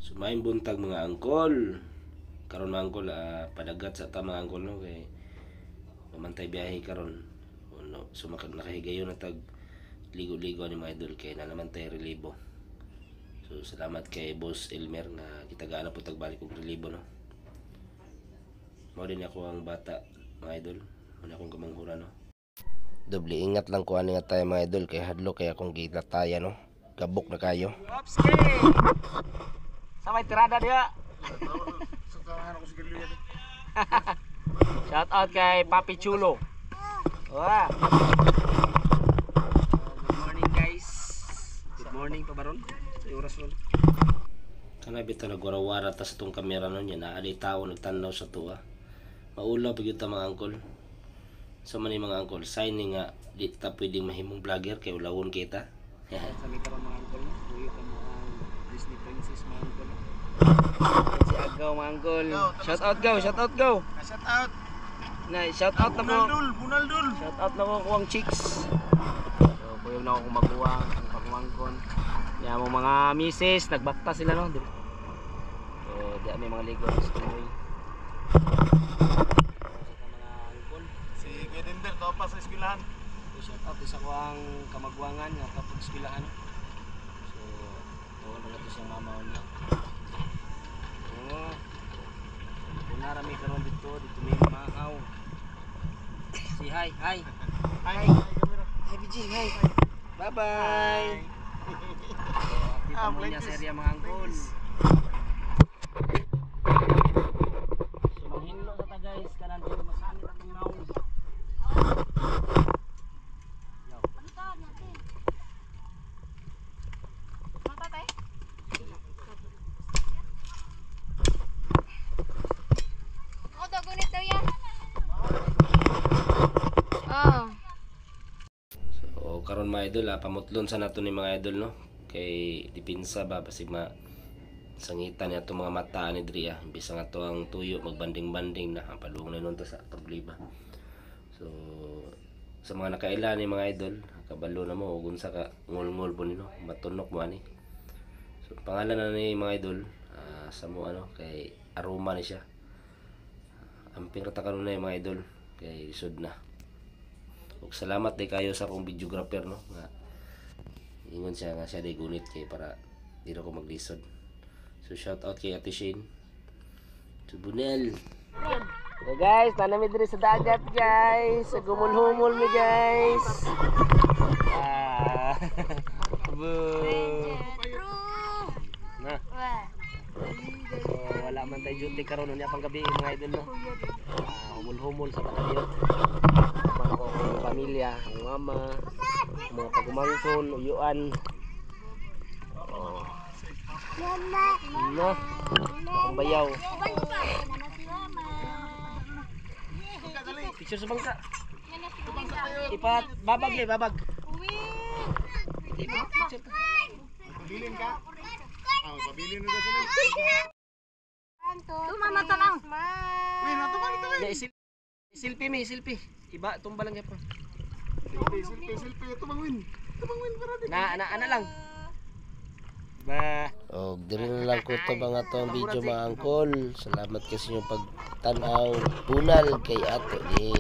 Sumayin buntag mga angkol. Karon mga angkol, padagat sa ta mga angkol no kay pamantay biyahe karon. No, sumakad nakahigayon na tag ligo-ligo ni mga idol kay na naman tay relibo. So salamat kay Boss Elmer na kitagaan na po tagbalik og relibo no. Mao din ako ang bata mga idol. Muna akong kamanghura no. Doble ingat lang ko ani nga tayo mga idol kay hadlo kay akong gitataya no. Gabok na kayo. Opski! Samay tirada dia. Shout out kay Papi Chulo. Wah. Good morning guys. Good morning pa baron. Sa oras ron. Kana bitaw nagwarawara ta sa tong kamera no nya naa di tawo nagtanaw sa tuwa. Maulaw pagyo ta mga angkol. So man mga angkol, signing nga di ta pwedeng mahimong vlogger kay ulawon kita. Sa mi karon mga angkol, tuyo ka mo ang Disney Princess mga angkol. Si Agaw mga angkol. Shout out go, shout out go. Shout out. Na shout out na mo. Bunaldul. Shout out na ko kuwang chicks. So kuyog na ako kumaguwang ang pagmangkon. Ya mo mga misis nagbakta sila no. So di may mga ligo sa tuloy. Si Gedender to pa sa eskwelahan. Shout out isa ko ang kamagwangan nga kapag eskwelahan. So tuwa na nato sa mama niya. Oh. Kung narami karon dito may maaw. Si hi. Hi. Hi BG, hi. Bye bye. Dito mo niya serya mga angkol. So manghinlo sa ta guys kanan dito masanit atong naong. So karon mga idol pamutlon sa nato ni mga idol no. Kay dipinsa ba basig sangitan niya itong mga mata ni Dri imbis nga to ang tuyo magbanding-banding na palung na nun to sa problema. So sa mga nakaila ni mga idol kabalo na mo ug unsa ka ngol-ngol po nino matunok mo ani. So pangalan na ni mga idol sa mo ano kay aroma ni siya. Amping rata karon na mga idol kay lisod na. Ug salamat day kayo sa akong videographer no nga ingon siya nga siya day gunit kay para di na ko maglisod. So shout out kay Ate Shane. Tubunel. So guys, tanami diri sa dagat guys. Sa gumul-humul mi guys. Na. So, wala man tayo duty karon unya pang gabi mga idol no. Humul-humul sa patayot. Mga ko pamilya, ang mama, mga pagumangkon, uyuan. Oh. No. Ang bayaw. Picture sa bangka. Ipat babag ni babag. Picture. Pabilin ka? Pabilin na sa nila. Tumamata lang. Uy, natuman ito eh. Silpi mi, silpi. Iba tumba lang yapon. Silpi. Tumangwin para din. Ana lang. Ba. O diri na lang ko to mga to ang video mga angkol. Salamat kasi yung pagtanaw bunal kay ato ni